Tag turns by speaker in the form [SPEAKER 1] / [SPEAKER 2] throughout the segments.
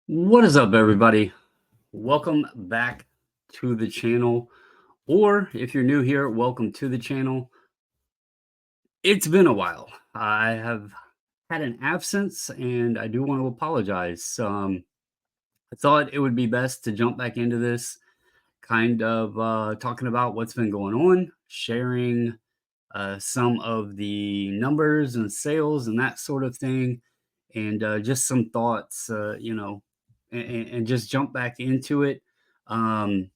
[SPEAKER 1] What is up, everybody? Welcome back to the channel. Or if you're new here, welcome to the channel. It's been a while. I have had an absence and I do want to apologize. I thought it would be best to jump back into this, kind of talking about what's been going on, sharing some of the numbers and sales and that sort of thing, and just some thoughts, and just jump back into it. Um,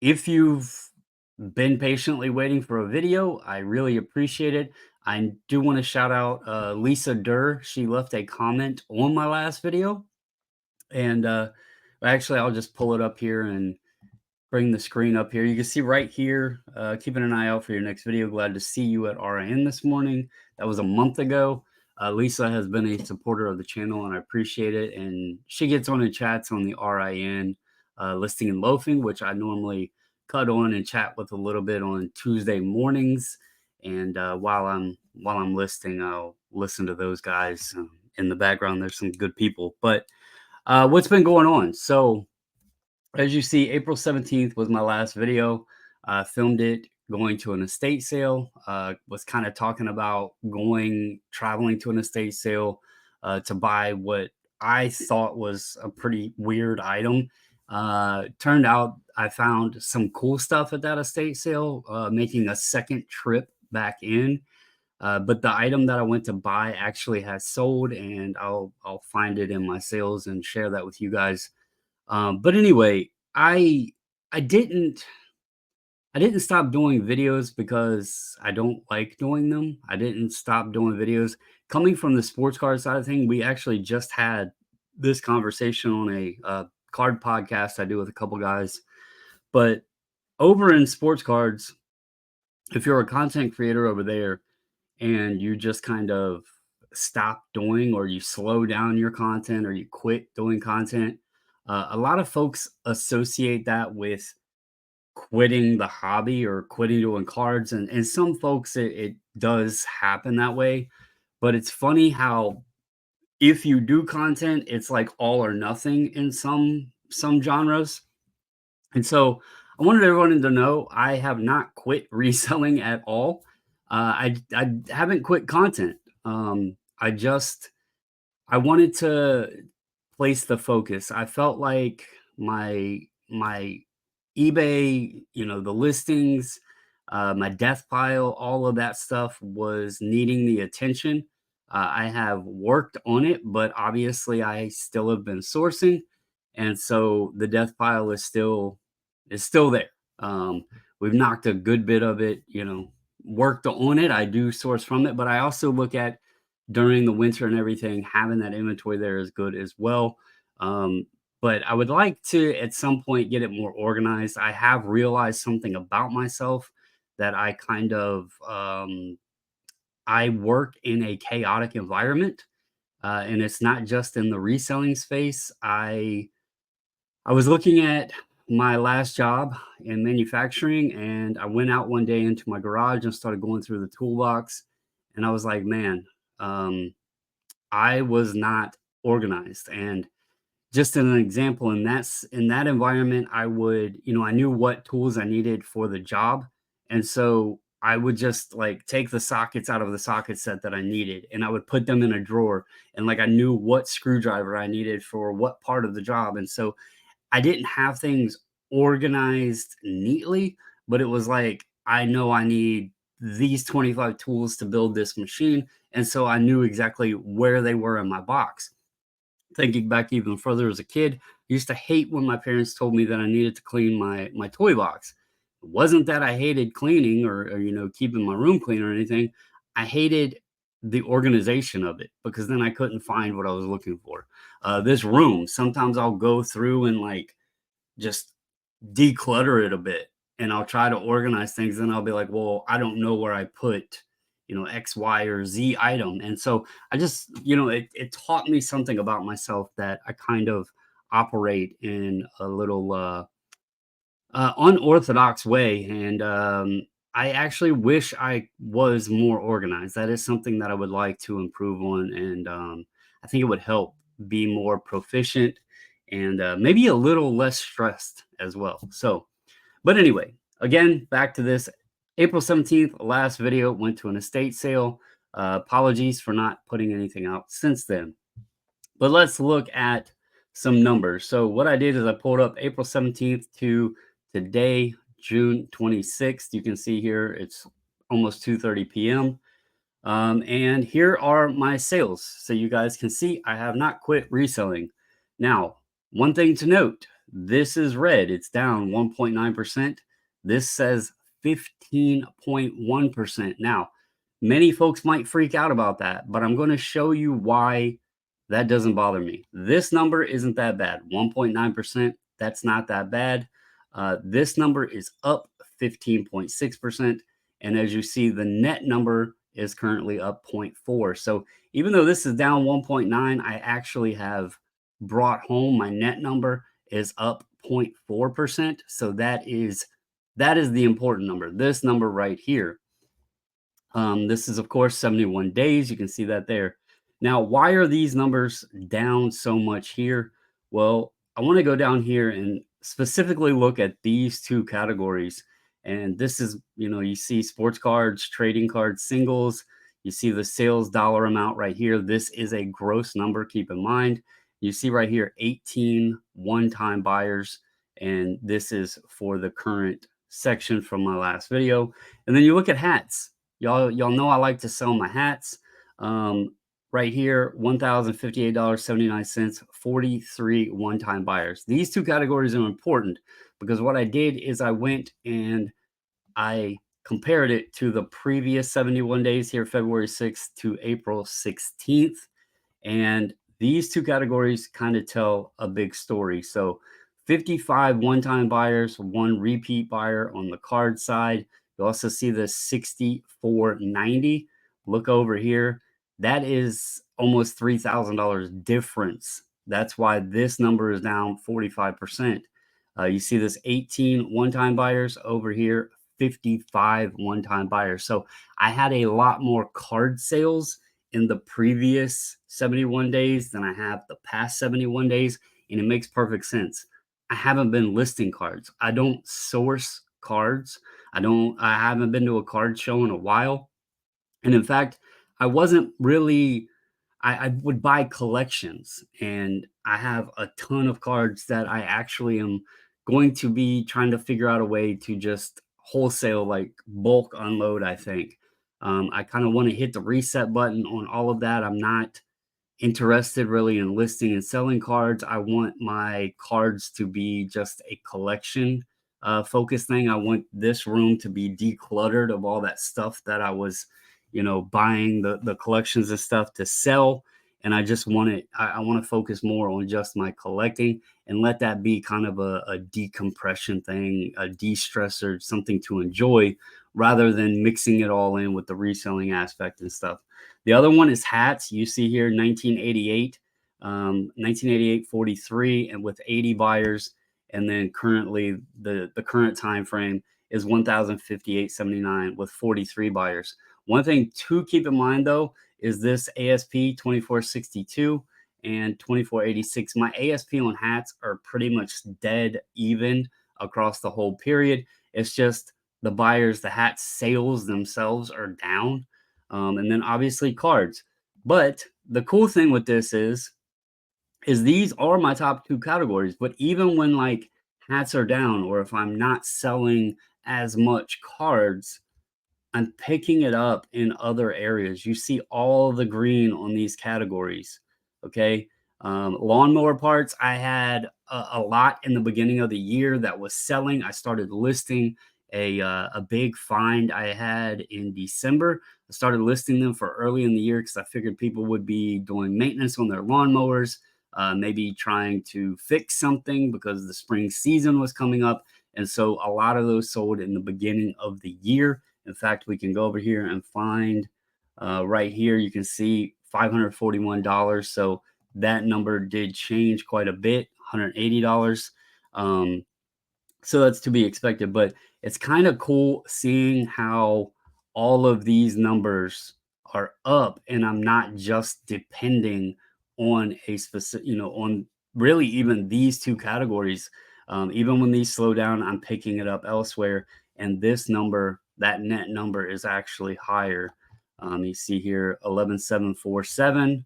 [SPEAKER 1] if you've been patiently waiting for a video, I really appreciate it. I do want to shout out Lisa Durr. She left a comment on my last video, and actually, I'll just pull it up here and bring the screen up here. You can see right here, keeping an eye out for your next video. Glad to see you at RIN this morning. That was a month ago. Lisa has been a supporter of the channel, and I appreciate it. And she gets on and chats on the RIN listing and loafing, which I normally cut on and chat with a little bit on Tuesday mornings. And while I'm listing, I'll listen to those guys in the background. There's some good people. But what's been going on? So as you see, April 17th was my last video. I filmed it going to an estate sale. Was kind of talking about traveling to an estate sale to buy what I thought was a pretty weird item. Turned out I found some cool stuff at that estate sale, making a second trip back in. But the item that I went to buy actually has sold, and I'll find it in my sales and share that with you guys. But anyway, I didn't I didn't stop doing videos because I don't like doing them. I didn't stop doing videos. Coming from the sports card side of thing, we actually just had this conversation on a card podcast I do with a couple guys. But over in sports cards, if you're a content creator over there and you just kind of stop doing, or you slow down your content, or you quit doing content, a lot of folks associate that with quitting the hobby or quitting doing cards. And some folks, it does happen that way. But it's funny how if you do content, it's like all or nothing in some genres. And so I wanted everyone to know I have not quit reselling at all. I haven't quit content. I wanted to place the focus. I felt like my eBay, the listings, my death pile, all of that stuff was needing the attention. I have worked on it, but obviously I still have been sourcing, and so the death pile is still there. We've knocked a good bit of it, worked on it. I do source from it, but I also look at during the winter and everything, having that inventory there is good as well. Um, but I would like to at some point get it more organized. I have realized something about myself that I work in a chaotic environment, and it's not just in the reselling space. I was looking at my last job in manufacturing, and I went out one day into my garage and started going through the toolbox, and I was like, man, um, I was not organized. And just an example, in that environment, I knew what tools I needed for the job. And so I would just like take the sockets out of the socket set that I needed, and I would put them in a drawer, and like I knew what screwdriver I needed for what part of the job. And so I didn't have things organized neatly, but it was like, I know I need these 25 tools to build this machine. And so I knew exactly where they were in my box. Thinking back even further as a kid, I used to hate when my parents told me that I needed to clean my toy box. It wasn't that I hated cleaning, or keeping my room clean or anything. I hated the organization of it, because then I couldn't find what I was looking for. This room, sometimes I'll go through and like just declutter it a bit, and I'll try to organize things, and I'll be like, well, I don't know where I put, X, Y, or Z item. And so I just, it taught me something about myself, that I kind of operate in a little unorthodox way. And I actually wish I was more organized. That is something that I would like to improve on. And I think it would help be more proficient, and maybe a little less stressed as well. So, but anyway, again, back to this. April 17th, last video went to an estate sale. Apologies for not putting anything out since then. But let's look at some numbers. So what I did is I pulled up April 17th to today, June 26th. You can see here it's almost 2:30 p.m. And here are my sales. So you guys can see I have not quit reselling. Now, one thing to note, this is red. It's down 1.9%. This says 15.1%. Now, many folks might freak out about that, but I'm going to show you why that doesn't bother me. This number isn't that bad. 1.9%, that's not that bad. This number is up 15.6%. And as you see, the net number is currently up 0.4. So even though this is down 1.9, I actually have brought home my net number is up 0.4%. So that is the important number. This number right here. This is, of course, 71 days. You can see that there. Now, why are these numbers down so much here? Well, I want to go down here and specifically look at these two categories. And this is, you see sports cards, trading cards, singles. You see the sales dollar amount right here. This is a gross number, keep in mind. You see right here, 18 one-time buyers. And this is for the current section from my last video. And then you look at hats. Y'all know I like to sell my hats. Right here, $1,058.79, 43 one-time buyers. These two categories are important because what I did is I went and I compared it to the previous 71 days here, February 6th to April 16th. And these two categories kind of tell a big story. So 55 one-time buyers, one repeat buyer on the card side. You also see the 6490. Look over here. That is almost $3,000 difference. That's why this number is down 45%. You see this 18 one-time buyers over here, 55 one-time buyers. So I had a lot more card sales in the previous 71 days than I have the past 71 days. And it makes perfect sense. I haven't been listing cards. I don't source cards. I haven't been to a card show in a while. And in fact, I wasn't really, I would buy collections, and I have a ton of cards that I actually am going to be trying to figure out a way to just wholesale, like bulk unload, I think. I kind of want to hit the reset button on all of that. I'm not interested really in listing and selling cards. I want my cards to be just a collection focus thing. I want this room to be decluttered of all that stuff that I was, buying the collections and stuff to sell. And I just want it, I want to focus more on just my collecting and let that be kind of a decompression thing, a de-stressor, something to enjoy rather than mixing it all in with the reselling aspect and stuff. The other one is hats. You see here 1988, 1988, 43, and with 80 buyers. And then currently the current time frame is 1,058.79 with 43 buyers. One thing to keep in mind though is this ASP 2462 and 2486. My ASP on hats are pretty much dead even across the whole period. It's just the buyers, the hat sales themselves are down. And then obviously cards. But the cool thing with this is these are my top two categories. But even when like hats are down, or if I'm not selling as much cards, I'm picking it up in other areas. You see all the green on these categories. Okay. Lawnmower parts, I had a lot in the beginning of the year that was selling. I started listing a big find I had in December. I started listing them for early in the year because I figured people would be doing maintenance on their lawnmowers, maybe trying to fix something because the spring season was coming up. And so a lot of those sold in the beginning of the year. In fact, we can go over here and find right here, you can see $541. So that number did change quite a bit, $180. So that's to be expected, but it's kind of cool seeing how all of these numbers are up and I'm not just depending on a specific, on really even these two categories, even when these slow down, I'm picking it up elsewhere. And this number, that net number is actually higher. You see here 11,747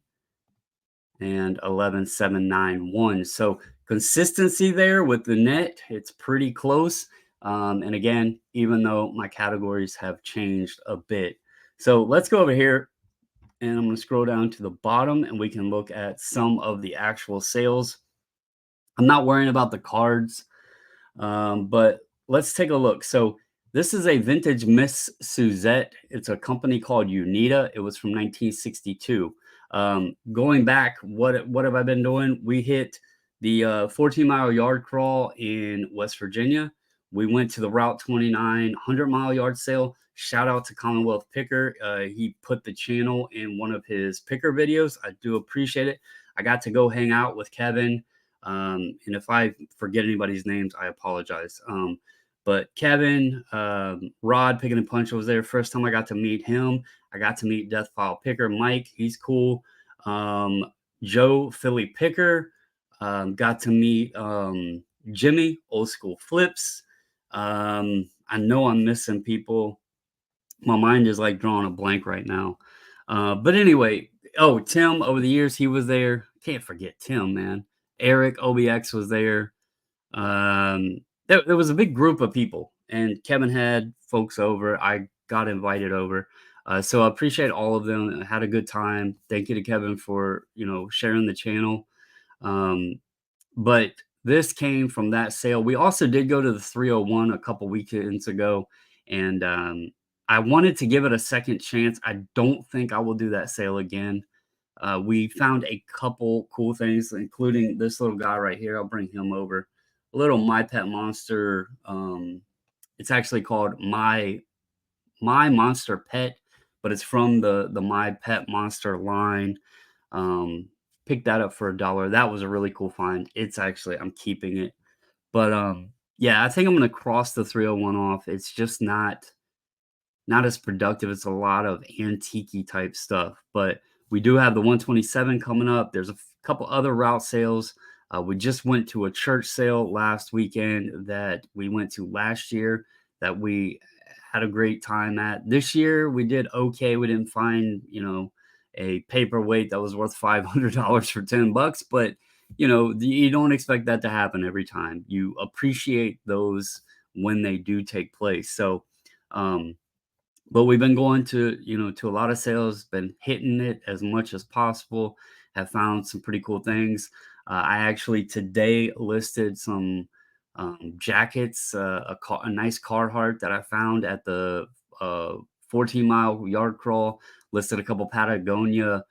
[SPEAKER 1] and 11,791. So consistency there with the net, it's pretty close. And again, even though my categories have changed a bit. So let's go over here and I'm going to scroll down to the bottom and we can look at some of the actual sales. I'm not worrying about the cards, but let's take a look. So this is a vintage Miss Suzette. It's a company called Unita. It was from 1962. Going back, what have I been doing? We hit the 14-mile yard crawl in West Virginia. We went to the Route 29 100-mile yard sale. Shout out to Commonwealth Picker. He put the channel in one of his picker videos. I do appreciate it. I got to go hang out with Kevin. And if I forget anybody's names, I apologize. But Kevin, Rod, Picking and Punch was there. First time I got to meet him. I got to meet Death File Picker, Mike. He's cool. Joe, Philly Picker. Got to meet Jimmy, Old School Flips. I know I'm missing people. My mind is like drawing a blank right now. But anyway, oh, Tim, over the years, he was there. Can't forget Tim, man. Eric, OBX was there. There was a big group of people, and Kevin had folks over. I got invited over. So I appreciate all of them. I had a good time. Thank you to Kevin for, sharing the channel. Um, but this came from that sale. We also did go to the 301 a couple weekends ago, and I wanted to give it a second chance. I don't think I will do that sale again. We found a couple cool things, including this little guy right here. I'll bring him over. A little My Pet Monster. It's actually called My Monster Pet, but it's from the My Pet Monster line. Picked that up for $1. That was a really cool find. It's actually, I'm keeping it. But yeah, I think I'm gonna cross the 301 off. It's just not as productive. It's a lot of antique type stuff, but we do have the 127 coming up. There's a couple other route sales. We just went to a church sale last weekend that we went to last year that we had a great time at. This year we did okay. We didn't find, a paperweight that was worth $500 for 10 bucks, but you don't expect that to happen every time. You appreciate those when they do take place. So, but we've been going to, to a lot of sales, been hitting it as much as possible, have found some pretty cool things. I actually today listed some jackets, a nice Carhartt that I found at the 14-mile yard crawl, listed a couple Patagonia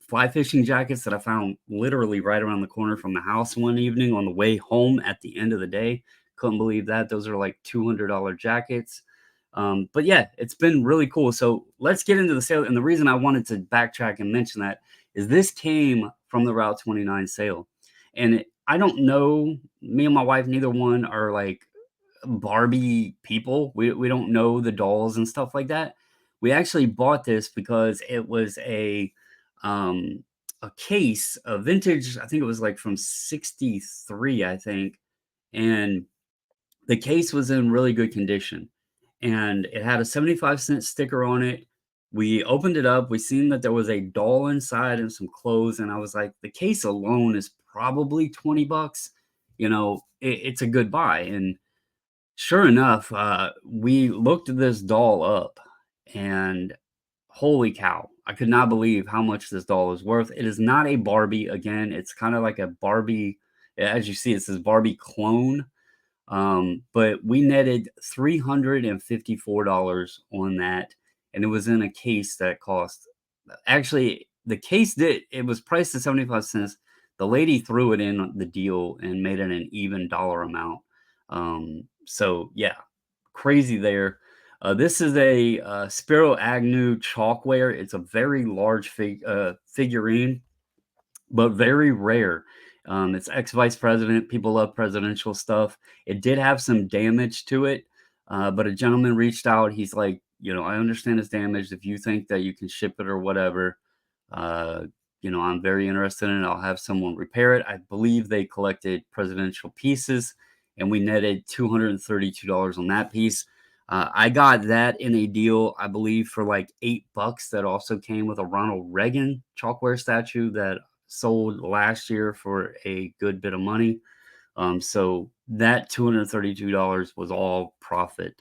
[SPEAKER 1] fly fishing jackets that I found literally right around the corner from the house one evening on the way home at the end of the day. Couldn't believe that. Those are like $200 jackets. But yeah, it's been really cool. So let's get into the sale. And the reason I wanted to backtrack and mention that is this came from the Route 29 sale. And I don't know, me and my wife, neither one are like Barbie people. We don't know the dolls and stuff like that. We actually bought this because it was a case, a vintage, I think it was like from 63, I think. And the case was in really good condition, and it had a 75-cent sticker on it. We opened it up, we seen that there was a doll inside and some clothes, and I was like, "The case alone is probably 20 bucks." It's a good buy, and sure enough, we looked this doll up, and holy cow, I could not believe how much this doll is worth. It is not a Barbie, again, it's kinda like a Barbie, as you see, it says Barbie clone. But we netted $354 on that, and it was in a case that cost, actually, the case it was priced at 75 cents. The lady threw it in the deal and made it an even dollar amount. So yeah, crazy there. This is a Spiro Agnew chalkware. It's a very large figurine, but very rare. It's ex-vice president. People love presidential stuff. It did have some damage to it, but a gentleman reached out. He's like, I understand it's damaged. If you think that you can ship it or whatever, uh, I'm very interested in it, I'll have someone repair it. I believe they collected presidential pieces, and we netted $232 on that piece. I got that in a deal, I believe, for like $8. That also came with a Ronald Reagan chalkware statue that sold last year for a good bit of money. So that $232 was all profit.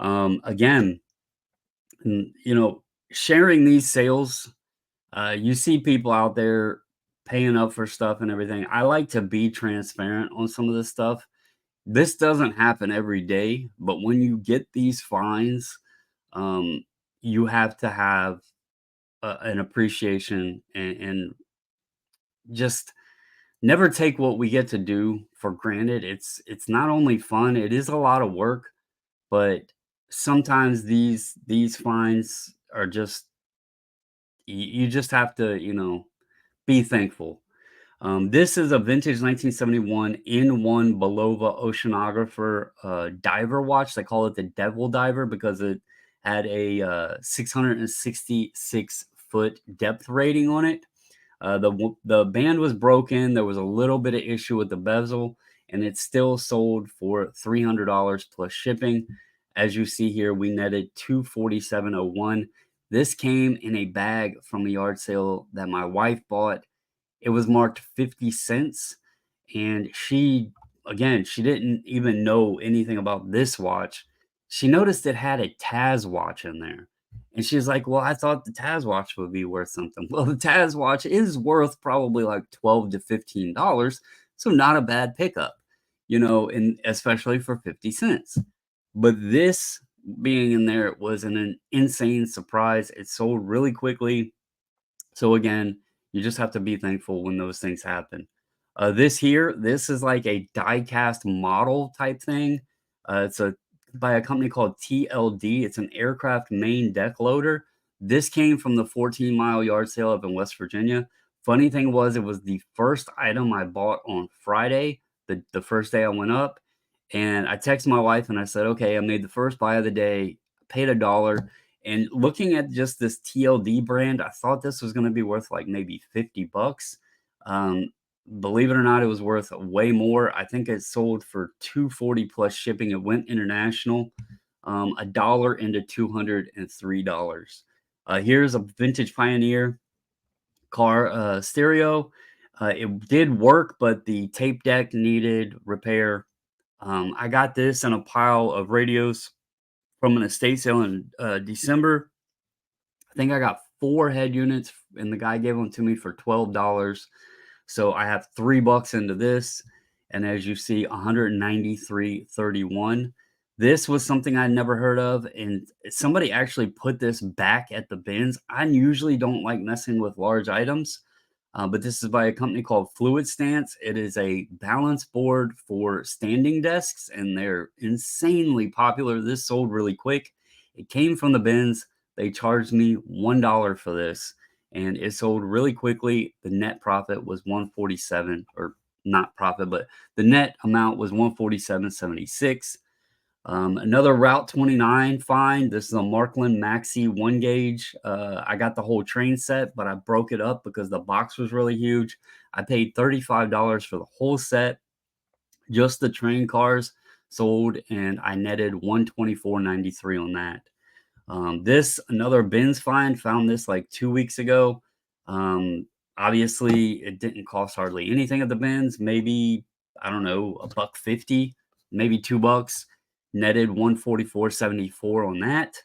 [SPEAKER 1] Again, sharing these sales, you see people out there paying up for stuff and everything. I like to be transparent on some of this stuff. This doesn't happen every day, but when you get these fines, um, you have to have an appreciation and just never take what we get to do for granted. It's not only fun, it is a lot of work, but sometimes these fines are just you just have to, be thankful. This is a vintage 1971 in one Belova Oceanographer diver watch. They call it the Devil Diver because it had a 666-foot depth rating on it. The band was broken. There was a little bit of issue with the bezel, and it still sold for $300 plus shipping. As you see here, we netted 247.01. This came in a bag from a yard sale that my wife bought. It was marked 50 cents, and she didn't even know anything about this watch. She noticed it had a Taz watch in there, and she's like, "Well, I thought the Taz watch would be worth something." Well, the Taz watch is worth probably like $12 to $15, so not a bad pickup, and especially for 50 cents. But this being in there was an insane surprise. It sold really quickly. So again, you just have to be thankful when those things happen. This is like a die-cast model type thing. It's a by a company called TLD. It's an aircraft main deck loader. This came from the 14-mile yard sale up in West Virginia. Funny thing was, it was the first item I bought on Friday, the first day I went up. And I texted my wife and I said, okay, I made the first buy of the day, paid $1. And looking at just this TLD brand, I thought this was going to be worth like maybe $50. Um, Believe it or not, it was worth way more. I think it sold for 240 plus shipping. It went international, a dollar into $203. Here's a vintage Pioneer car stereo. It did work, but the tape deck needed repair. I got this in a pile of radios from an estate sale in December. I think I got 4 head units, and the guy gave them to me for $12. So I have $3 into this, and as you see, 193.31. This was something I'd never heard of, and somebody actually put this back at the bins. I usually don't like messing with large items, but this is by a company called Fluid Stance. It is a balance board for standing desks, and they're insanely popular. This sold really quick. It came from the bins. They charged me $1 for this, and it sold really quickly. The net profit was 147, or not profit, but the net amount was 147.76. Another Route 29 find. This is a Markland Maxi 1 gauge. I got the whole train set, but I broke it up because the box was really huge. I paid $35 for the whole set. Just the train cars sold, and I netted 124.93 on that. This another bins find. Found this like 2 weeks ago. Obviously, it didn't cost hardly anything at the bins. Maybe, I don't know, $1.50, maybe $2. Netted 144.74 on that.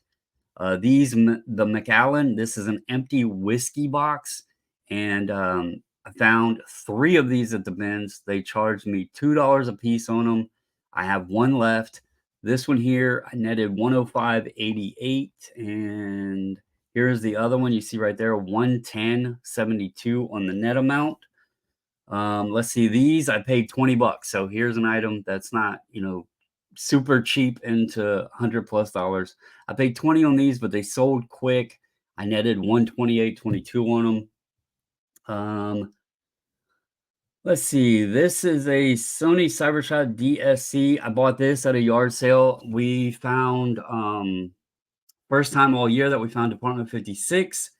[SPEAKER 1] The Macallan. This is an empty whiskey box, and I found 3 of these at the bins. They charged me $2 a piece on them. I have 1 left. This one here, I netted 105.88, and here's the other one you see right there, 110.72 on the net amount. Let's see, these I paid $20. So here's an item that's not, super cheap into $100+ I paid 20 on these, but they sold quick. I netted 128.22 on them. Let's see. This is a Sony CyberShot DSC. I bought this at a yard sale. We found first time all year that we found Department 56,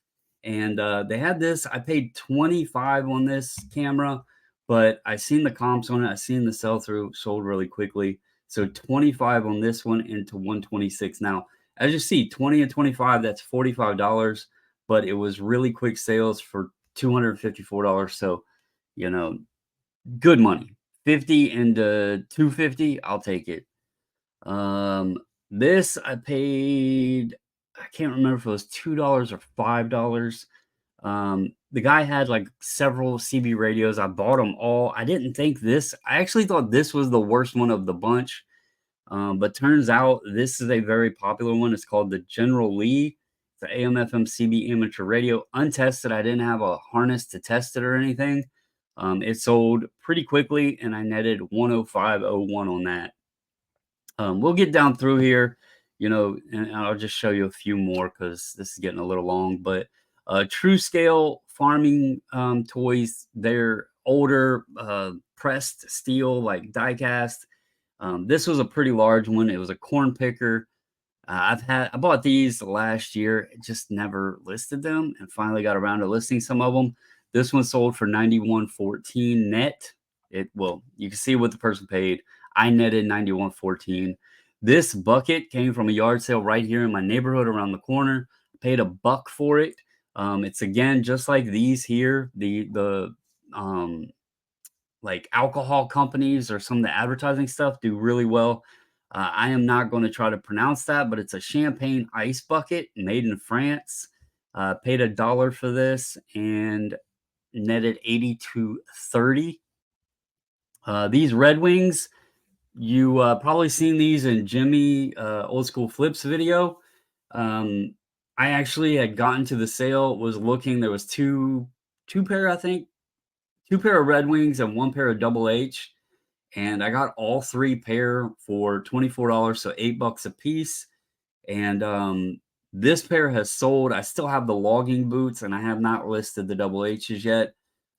[SPEAKER 1] and they had this. I paid 25 on this camera, but I seen the comps on it. I seen the sell through sold really quickly. So 25 on this one into 126. Now, as you see, 20 and 25, that's $45, but it was really quick sales for $254. So, you know, good money. 50 into 250, I'll take it. Um, this I paid, I can't remember if it was $2 or $5. The guy had like several CB radios. I bought them all. I didn't think this, I actually thought this was the worst one of the bunch. But turns out this is a very popular one. It's called the General Lee. It's the AM FM CB amateur radio. Untested. I didn't have a harness to test it or anything. It sold pretty quickly and I netted 105.01 on that. We'll get down through here, and I'll just show you a few more because this is getting a little long. But True Scale Farming toys, they're older, pressed steel, like die cast. This was a pretty large one. It was a corn picker. I bought these last year, just never listed them, and finally got around to listing some of them. This one sold for $91.14 net. You can see what the person paid. I netted $91.14. This bucket came from a yard sale right here in my neighborhood around the corner. Paid $1 for it. It's again just like these here. The like alcohol companies or some of the advertising stuff do really well. I am not going to try to pronounce that, but it's a champagne ice bucket made in France. Paid $1 for this and netted 82.30. These Red Wings, you probably seen these in Jimmy Old School Flips video. I actually had gotten to the sale, was looking. There was two pair, I think, two pair of Red Wings and one pair of Double H. And I got all three pair for $24, so $8 a piece. And this pair has sold. I still have the logging boots, and I have not listed the Double H's yet.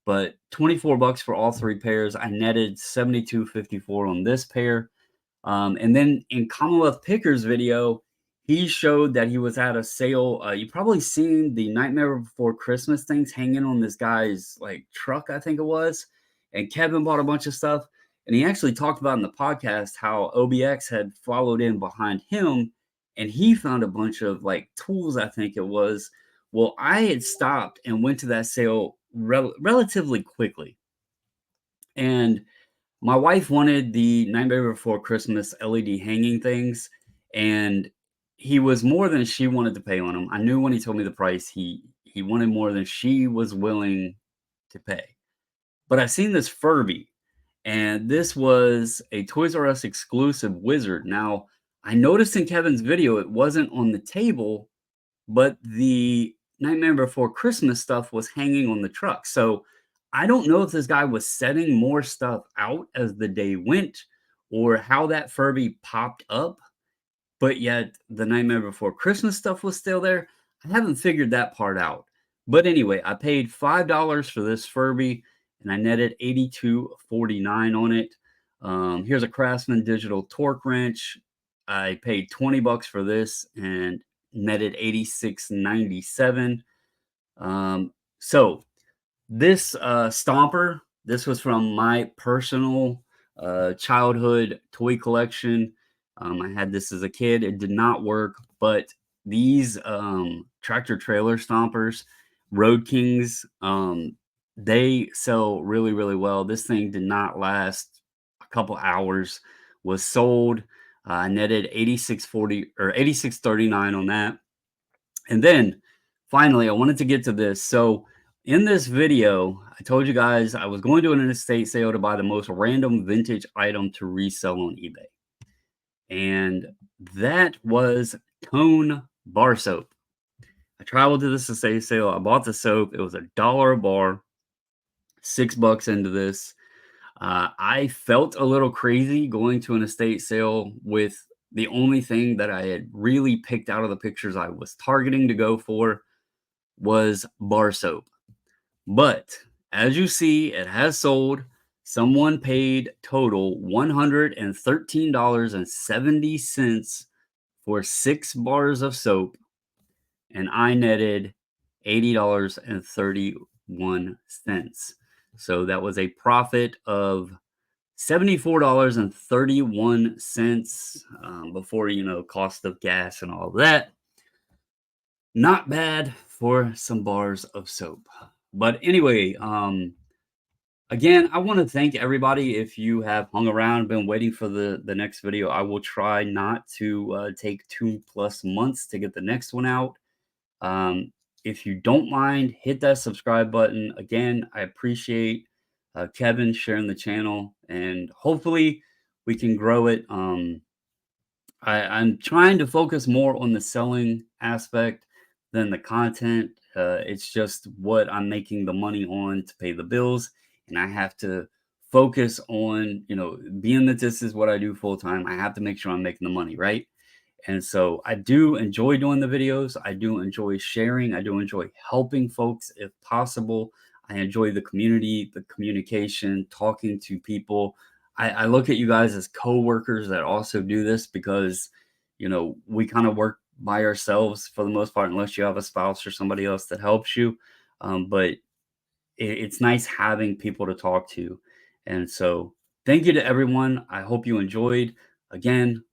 [SPEAKER 1] But $24 for all three pairs. I netted $72.54 on this pair. And then in Commonwealth Picker's video, he showed that he was at a sale. You probably seen the Nightmare Before Christmas things hanging on this guy's like truck, I think it was. And Kevin bought a bunch of stuff. And he actually talked about in the podcast how OBX had followed in behind him and he found a bunch of like tools, I think it was. Well, I had stopped and went to that sale relatively quickly. And my wife wanted the Nightmare Before Christmas LED hanging things, and he was more than she wanted to pay on them. I knew when he told me the price, he wanted more than she was willing to pay. But I seen this Furby, and this was a Toys R Us exclusive wizard. Now, I noticed in Kevin's video it wasn't on the table, but the Nightmare Before Christmas stuff was hanging on the truck. So I don't know if this guy was setting more stuff out as the day went or how that Furby popped up, but yet the Nightmare Before Christmas stuff was still there. I haven't figured that part out. But anyway, I paid $5 for this Furby and I netted $82.49 on it. Here's a Craftsman digital torque wrench. I paid $20 for this and netted $86.97. So this Stomper, this was from my personal childhood toy collection. I had this as a kid. It did not work, but these tractor trailer stompers, Road Kings, they sell really, really well. This thing did not last a couple hours, was sold. I netted $86.40 or $86.39 on that. And then finally, I wanted to get to this. So in this video, I told you guys I was going to an estate sale to buy the most random vintage item to resell on eBay. And that was Tone bar soap. I traveled to this estate sale. I bought the soap. It was $1 a bar, $6 into this. I felt a little crazy going to an estate sale with the only thing that I had really picked out of the pictures I was targeting to go for was bar soap. But as you see, it has sold. Someone paid total $113.70 for 6 bars of soap, and I netted $80.31. So that was a profit of $74.31 before, cost of gas and all that. Not bad for some bars of soap. But anyway, again, I want to thank everybody. If you have hung around, been waiting for the next video, I will try not to take 2+ months to get the next one out. If you don't mind, hit that subscribe button. Again, I appreciate Kevin sharing the channel, and hopefully we can grow it. I'm trying to focus more on the selling aspect than the content. It's just what I'm making the money on to pay the bills, and I have to focus on, being that this is what I do full time. I have to make sure I'm making the money, right? And so I do enjoy doing the videos. I do enjoy sharing. I do enjoy helping folks if possible. I enjoy the community, the communication, talking to people. I look at you guys as co-workers that also do this because, we kind of work by ourselves for the most part, unless you have a spouse or somebody else that helps you. But it's nice having people to talk to. And so thank you to everyone. I hope you enjoyed. Again,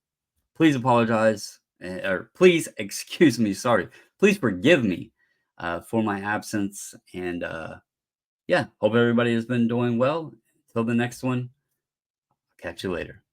[SPEAKER 1] please apologize, or please excuse me, sorry. Please forgive me for my absence. And yeah, hope everybody has been doing well. Till the next one, catch you later.